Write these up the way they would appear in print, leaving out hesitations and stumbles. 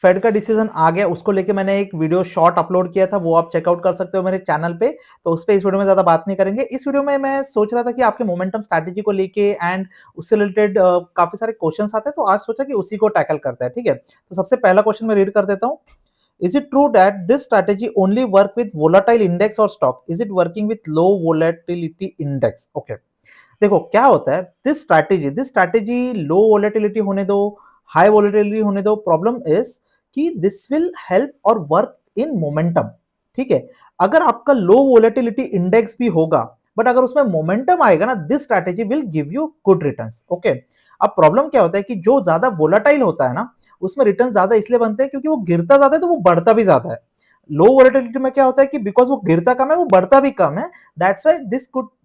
Fade का decision आ गया, उसको लेके मैंने एक वीडियो शॉर्ट अपलोड किया था, वो आप चेकआउट कर सकते हो मेरे चैनल पे। तो उस पे इस वीडियो में ज़्यादा बात नहीं करेंगे। इस वीडियो में मैं सोच रहा था कि आपके मोमेंटम स्ट्रैटेजी को लेके एंड उससे रिलेटेड काफ़ी सारे क्वेश्चंस आते हैं, तो आज सोचा कि उसी को टैकल करते हैं, ठीक है? तो सबसे पहला क्वेश्चन मैं रीड कर देता हूँ। Is it true that this strategy only work with volatile index or stock? Is it working with low volatility index? Okay. देखो क्या होता है, दिस स्ट्रैटेजी लो वोलेटिलिटी होने दो, हाई वोलेटिलिटी होने दो, प्रॉब्लम इज कि दिस विल हेल्प और वर्क इन मोमेंटम। ठीक है, अगर आपका लो वोलेटिलिटी इंडेक्स भी होगा बट अगर उसमें मोमेंटम आएगा ना, this strategy will give you good returns. Okay, अब प्रॉब्लम क्या होता है कि जो ज्यादा वोलेटाइल होता है ना, उसमें रिटर्न ज्यादा इसलिए बनते हैं क्योंकि वो गिरता ज्यादा है तो वो बढ़ता भी ज्यादा है। लो वोलेटिलिटी में क्या होता है कि बिकॉज वो गिरता कम है वो बढ़ता भी कम है, that's why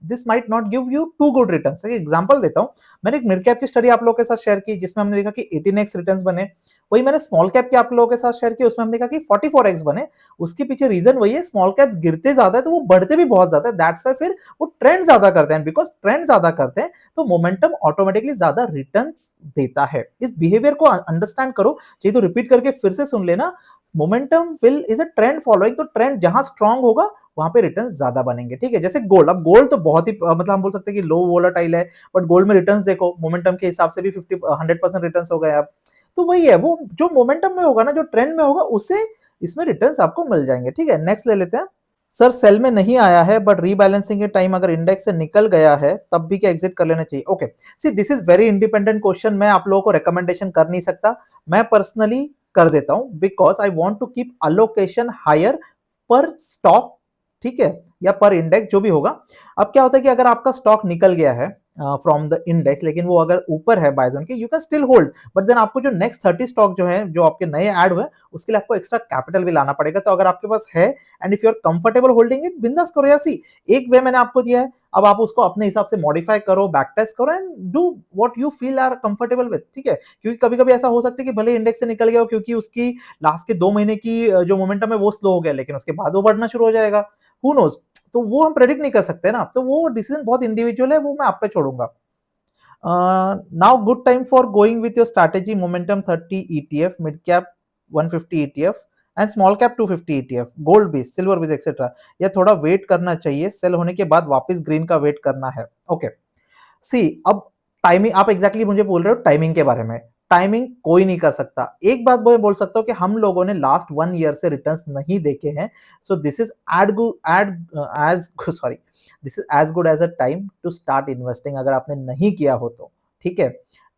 this might not give you to good returns. एक एग्जांपल देता हूं, मैंने एक मिड कैप की स्टडी आप लोगों के साथ शेयर की जिसमें हमने देखा कि 18x रिटर्न्स बने। वही मैंने स्मॉल कैप की आप लोगों के साथ शेयर की, उसमें हमने देखा कि 44x बने। उसके पीछे रीजन वही है, स्मॉल कैप गिरते ज्यादा है तो वो बढ़ते भी बहुत ज्यादा है, दैट्स व्हाई फिर वो ट्रेंड ज्यादा करते हैं, बिकॉज ट्रेंड ज्यादा करते हैं तो मोमेंटम ऑटोमेटिकली ज्यादा रिटर्न्स देता है। इस बिहेवियर को अंडरस्टैंड करो, चाहिए तो रिपीट करके फिर से सुन लेना। Momentum will is a trend following, तो ट्रेंड जहां स्ट्रांग होगा वहां पे रिटर्न्स ज्यादा बनेंगे। ठीक है, जैसे गोल्ड, अब गोल्ड तो बहुत ही मतलब हम बोल सकते हैं कि लो वोलाटाइल है, बट गोल्ड में रिटर्न्स देखो मोमेंटम के हिसाब से भी 100% रिटर्न्स हो गए अब। तो वही है, वो जो मोमेंटम में होगा ना, जो ट्रेंड में होगा उसे इसमें रिटर्न्स आपको मिल जाएंगे। ठीक है, नेक्स्ट ले लेते हैं। सर सेल में नहीं आया है बट रीबैलेंसिंग के टाइम अगर इंडेक्स से निकल गया है तब भी क्या एग्जिट कर लेना चाहिए? Okay, see this is very independent question, मैं आप लोगों को रिकमेंडेशन कर नहीं सकता, मैं पर्सनली कर देता हूं because I want to keep allocation higher पर स्टॉक, ठीक है, या पर इंडेक्स जो भी होगा। अब क्या होता है कि अगर आपका स्टॉक निकल गया है फ्रॉम द इंडेक्स, लेकिन वो अगर ऊपर है बाय जोन के, you can still hold, but then आपको जो नेक्स्ट 30 स्टॉक जो है जो आपके नए ऐड हुए उसके लिए आपको एक्स्ट्रा कैपिटल भी लाना पड़ेगा। तो अगर आपके पास है and if you are comfortable holding it, बिंदास करो यार। सी, एक वे मैंने आपको दिया है, अब आप उसको अपने हिसाब से मॉडिफाई करो, बैक टेस्ट करो and do what you feel are comfortable with. ठीक है, क्योंकि कभी कभी ऐसा हो सकता है कि भले इंडेक्स से निकल गया हो क्योंकि उसकी लास्ट के 2 महीने की जो मोमेंटम है वो स्लो हो गया, लेकिन उसके बाद वो बढ़ना शुरू हो जाएगा, हु नोज। तो वो हम प्रेडिक्ट नहीं कर सकते ना, तो वो डिसीजन बहुत इंडिविजुअल है, वो मैं आप पे छोड़ूंगा। Now good time for going with your strategy momentum 30 ETF, mid cap 150 ETF and small cap 250 ETF, gold base, silver base etc. या थोड़ा वेट करना चाहिए, सेल होने के बाद वापस ग्रीन का वेट करना है? ओके, सी, अब टाइमिंग आप एग्जैक्टली मुझे बोल रहे हो टाइमिंग के बारे में, टाइमिंग कोई नहीं कर सकता। एक बात मैं बोल सकता हूँ कि हम लोगों ने लास्ट 1 ईयर से रिटर्न्स नहीं देखे हैं, so this is as sorry this is as good as a time to start investing, अगर आपने नहीं किया हो तो। ठीक है,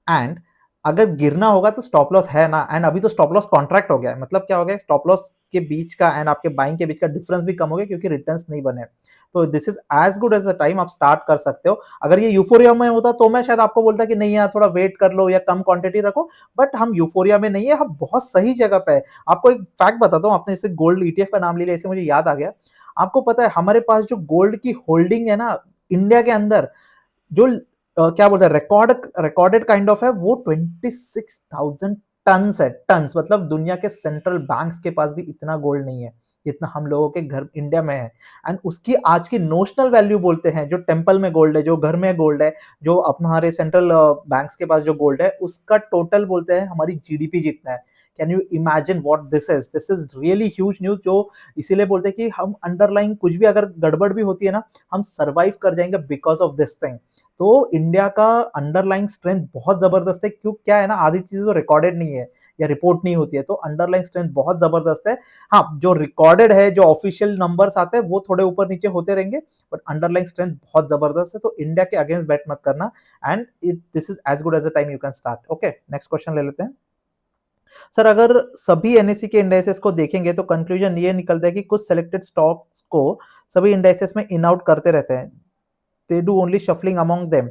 एंड अगर गिरना होगा तो स्टॉप लॉस है ना, एंड अभी तो स्टॉप लॉस कॉन्ट्रैक्ट हो गया है, मतलब क्या हो गया, स्टॉप लॉस के बीच का एंड आपके बाइंग के बीच का डिफरेंस भी कम हो गया क्योंकि रिटर्न्स नहीं बने। तो this is as good as a time, आप स्टार्ट कर सकते हो। अगर ये यूफोरिया में होता तो मैं शायद आपको बोलता कि नहीं यार थोड़ा वेट कर लो या कम क्वांटिटी रखो, बट हम यूफोरिया में नहीं है, हम बहुत सही जगह पे है। आपको एक फैक्ट बताता हूँ, आपने जैसे गोल्ड ईटीएफ का नाम लिया, इससे मुझे याद आ गया। आपको पता है हमारे पास जो गोल्ड की होल्डिंग है ना इंडिया के अंदर, जो क्या बोलते हैं रिकॉर्डेड काइंड ऑफ है, वो 26,000 टन्स है, टन्स, मतलब दुनिया के सेंट्रल बैंक्स के पास भी इतना गोल्ड नहीं है जितना हम लोगों के घर इंडिया में है। एंड उसकी आज की नोशनल वैल्यू बोलते हैं, जो टेम्पल में गोल्ड है, जो घर में गोल्ड है, जो हमारे सेंट्रल बैंक्स के पास जो गोल्ड है, उसका टोटल बोलते हैं हमारी जीडीपी जितना है। Can you imagine what this is really huge news, जो इसीलिए बोलते हैं कि हम अंडरलाइन कुछ भी अगर गड़बड़ भी होती है ना, हम सर्वाइव कर जाएंगे बिकॉज ऑफ दिस थिंग। तो इंडिया का अंडरलाइन स्ट्रेंथ बहुत जबरदस्त है, क्यों क्या है ना, आधी चीजें तो रिकॉर्डेड नहीं है या रिपोर्ट नहीं होती है, तो अंडरलाइन स्ट्रेंथ बहुत जबरदस्त है। हाँ, जो रिकॉर्डेड है, जो ऑफिशियल नंबर्स आते हैं वो थोड़े ऊपर नीचे होते रहेंगे, बट अंडरलाइन स्ट्रेंथ बहुत जबरदस्त है, तो इंडिया के अगेंस्ट बैट मत करना। And it this is as good as a time you can start. Okay, next question ले लेते हैं। सर अगर सभी एनएससी के इंडाइसेस को देखेंगे तो कंक्लूजन ये निकलता है कि कुछ सेलेक्टेड स्टॉक्स को सभी इंडाइसेस में इन आउट करते रहते हैं, they do only shuffling among them.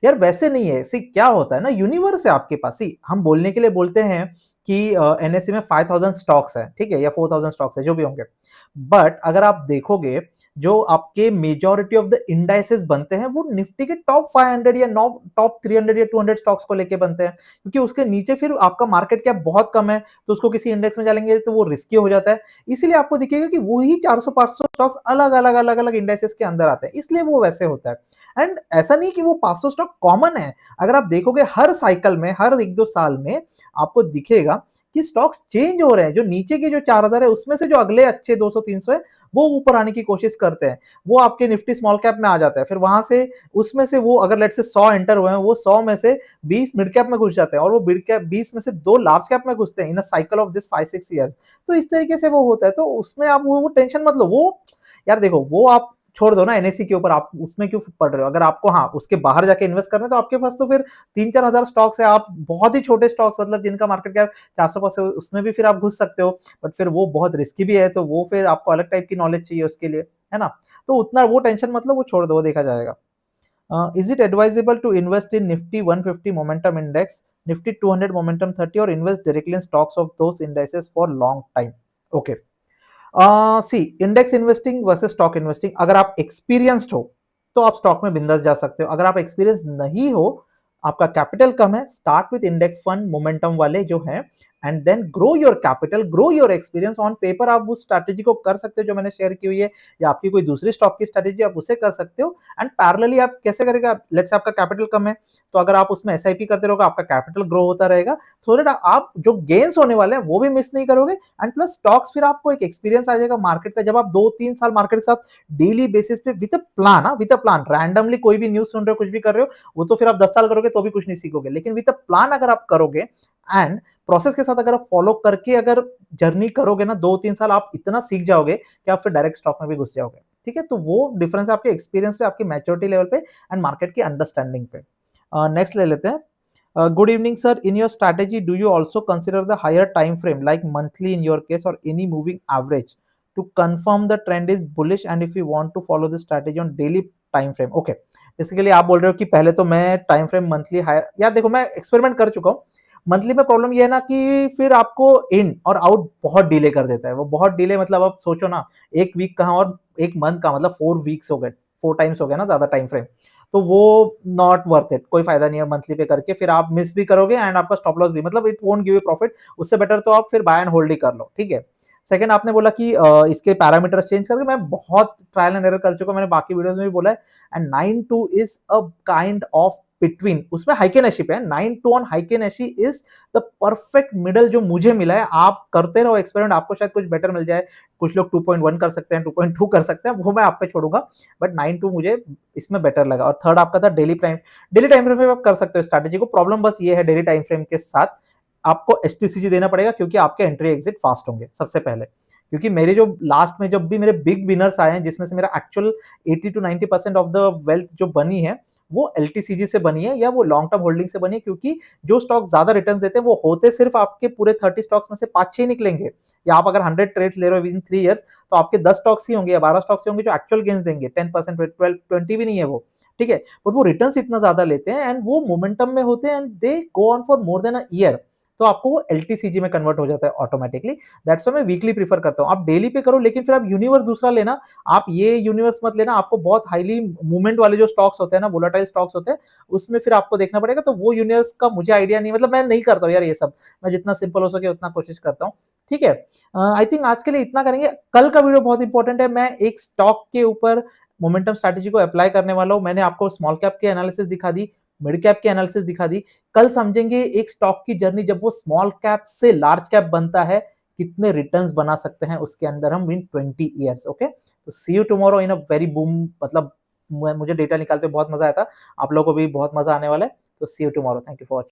यार वैसे नहीं है, सी क्या होता है ना, यूनिवर्स है आपके पास। सी, हम बोलने के लिए बोलते हैं कि एनएससी में 5,000 स्टॉक्स है, ठीक है, या 4,000 स्टॉक्स है, जो भी होंगे, बट अगर आप देखोगे जो आपके मेजॉरिटी ऑफ द इंडाइसेस बनते हैं वो निफ्टी के टॉप 500 या टॉप 300 या 200 स्टॉक्स को लेके बनते हैं, क्योंकि उसके नीचे फिर आपका मार्केट कैप बहुत कम है, तो उसको किसी इंडेक्स में डालेंगे तो वो रिस्की हो जाता है। इसीलिए आपको दिखेगा कि वही 400-500 स्टॉक्स अलग अलग अलग अलग इंडेक्सेस के अंदर आते हैं, इसलिए वो वैसे होता है। एंड ऐसा नहीं कि वो 500 स्टॉक कॉमन है, अगर आप देखोगे हर साइकिल में, हर 1-2 साल में आपको दिखेगा कि स्टॉक्स चेंज हो रहे हैं, जो नीचे के जो 4000 है उसमें से जो अगले अच्छे 200-300 है वो ऊपर आने की कोशिश करते हैं, वो आपके निफ्टी स्मॉल कैप में आ जाता है, फिर वहां से उसमें से वो अगर लेट्स से 100 एंटर हुए हैं, वो 100 में से 20 मिड कैप में घुस जाते हैं और वो मिड कैप 20 में से 2 लार्ज कैप में घुसते हैं in a cycle of this 5-6 years. तो इस तरीके से वो होता है, तो उसमें आप वो टेंशन मत लो। वो यार देखो, वो आप छोड़ दो ना एनएससी के ऊपर, आप उसमें क्यों पढ़ रहे हो? अगर आपको हाँ उसके बाहर जाके इन्वेस्ट करना है तो आपके पास तो फिर 3-4 हजार स्टॉक्स है, आप बहुत ही छोटे स्टॉक्स मतलब जिनका मार्केट कैप 400-500 उसमें भी फिर आप घुस सकते हो, बट फिर वो बहुत रिस्की भी है, तो वो फिर आपको अलग टाइप की नॉलेज चाहिए उसके लिए, है ना? तो उतना वो टेंशन मतलब वो छोड़ दो, वो देखा जाएगा। Is it advisable to invest in Nifty 150 momentum index, Nifty 200 momentum 30, or invest directly in stocks of those indices for long time? Okay. See index investing versus stock investing, अगर आप एक्सपीरियंस्ड हो तो आप स्टॉक में बिंदास जा सकते हो। अगर आप एक्सपीरियंस नहीं हो, आपका कैपिटल कम है, start with index fund momentum वाले जो है, and then grow your capital, grow your experience on paper. आप उस स्ट्रैटेजी को कर सकते हो जो मैंने शेयर की हुई है, या आपकी कोई दूसरी स्टॉक की स्ट्रैटेजी आप उसे कर सकते हो। एंड पैरेलली आप कैसे करेगा, लेट्स से आपका कैपिटल कम है, तो अगर आप उसमें एसआईपी करते रहोगे, आपका कैपिटल ग्रो होता रहेगा, सो दैट आप जो गेन्स होने वाले हैं वो भी मिस नहीं करोगे। एंड प्लस स्टॉक्स, फिर आपको एक एक्सपीरियंस आ जाएगा मार्केट का, जब आप 2-3 साल मार्केट के साथ डेली बेसिस पे with a plan, with a plan, randomly कोई भी न्यूज सुन रहे हो, कुछ भी कर रहे हो, वो तो फिर आप 10 साल करोगे तो भी कुछ नहीं सीखोगे, लेकिन विद अ प्लान अगर आप करोगे एंड प्रोसेस के साथ अगर आप फॉलो करके अगर जर्नी करोगे ना, 2-3 साल आप इतना सीख जाओगे कि आप फिर डायरेक्ट स्टॉक में भी घुस जाओगे। ठीक है, तो वो डिफरेंस है आपके एक्सपीरियंस पे, आपकी मैच्योरिटी लेवल पे एंड मार्केट की अंडरस्टैंडिंग पे। नेक्स्ट ले लेते हैं। Good evening, sir. In your strategy, do you also consider the higher time frame, like monthly in your case, or any moving average, to confirm the trend is bullish? And if you want to follow the strategy on daily time frame, okay. Basically आप बोल रहे हो कि पहले तो मैं time frame monthly high, यार देखो मैं एक्सपेरिमेंट कर चुका हूँ। मंथली में प्रॉब्लम ये है ना कि फिर आपको इन और आउट बहुत डिले कर देता है, वो बहुत डिले मतलब आप सोचो ना, एक वीक कहाँ और एक मंथ का मतलब 4 वीक्स हो गए, 4 टाइम्स हो गया ना ज्यादा टाइम फ्रेम, तो वो नॉट वर्थ इट, कोई फायदा नहीं है मंथली पे करके, फिर आप मिस भी करोगे एंड आपका स्टॉप लॉस भी, मतलब it won't give you profit. उससे बेटर तो आप फिर बाय एंड होल्ड ही कर लो, ठीक है। सेकंड, आपने बोला कि इसके पैरामीटर्स चेंज करके, मैं बहुत ट्रायल एंड एरर कर चुका हूं, मैंने बाकी वीडियोस में भी बोला है। And 9-2 is a kind of between, उसमें हाइकेनेशी पे है, 9-2 ऑन हाइकेनेशी इज द परफेक्ट मिडल जो मुझे मिला है। आप करते रहो एक्सपेरिमेंट, आपको शायद कुछ बेटर मिल जाए, कुछ लोग 2.1 कर सकते हैं, 2.2 कर सकते हैं, वो मैं आप पे छोड़ूंगा, बट 9-2 मुझे इसमें बेटर लगा। और थर्ड आपका था daily time, daily time frame में आप कर सकते हो स्ट्रैटेजी को। प्रॉब्लम बस ये है डेली टाइम फ्रेम के साथ, आपको एसटीसीजी देना पड़ेगा, क्योंकि आपके एंट्री एग्जिट फास्ट होंगे सबसे पहले। क्योंकि मेरे जो लास्ट में जब भी मेरे बिग विनर्स आए हैं, जिसमें से मेरा एक्चुअल 80-90% ऑफ द वेल्थ जो बनी है वो एलटीसीजी से बनी है, या वो लॉन्ग टर्म होल्डिंग से बनी है, क्योंकि जो स्टॉक ज्यादा रिटर्न देते हैं वो होते सिर्फ आपके पूरे 30 स्टॉक्स में से 5-6 निकलेंगे। या आप अगर 100 ट्रेड ले रहे हो विद इन 3 ईयर्स, तो आपके 10 स्टॉक्स ही होंगे या 12 स्टॉक्स ही होंगे जो एक्चुअल गेन्स देंगे, 10%, 12, 20 भी नहीं है वो, ठीक है। बट वो रिटर्न्स इतना ज्यादा लेते हैं एंड वो मोमेंटम में होते हैं and they go on for more than a year, तो आपको वो एलटीसीजी में कन्वर्ट हो जाता है ऑटोमेटिकली। दैट्स व्हाई मैं वीकली प्रीफर करता हूँ। आप डेली पे करो, लेकिन फिर आप यूनिवर्स दूसरा लेना, आप ये यूनिवर्स मत लेना, आपको बहुत हाईली मूवमेंट वाले जो स्टॉक्स होते हैं ना, वोलेटाइल स्टॉक्स होते हैं, उसमें फिर आपको देखना पड़ेगा। तो वो यूनिवर्स का मुझे आइडिया नहीं, मतलब मैं नहीं करता हूँ यार ये सब, मैं जितना सिंपल हो सके उतना कोशिश करता हूँ, ठीक है। आई थिंक आज के लिए इतना करेंगे। कल का वीडियो बहुत इंपॉर्टेंट है, मैं एक स्टॉक के ऊपर मोमेंटम स्ट्रैटेजी को अप्लाई करने वाला हूं। मैंने आपको स्मॉल कैप की एनालिसिस दिखा दी, मिड कैप की एनालिसिस दिखा दी। कल समझेंगे एक स्टॉक की जर्नी, जब वो स्मॉल कैप से लार्ज कैप बनता है, कितने रिटर्न्स बना सकते हैं उसके अंदर हम इन 20 ईयर्स। ओके, तो see you tomorrow in a very boom, मतलब मुझे डेटा निकालते बहुत मजा आया था, आप लोगों को भी बहुत मजा आने वाला है। तो see you tomorrow, thank you for watching.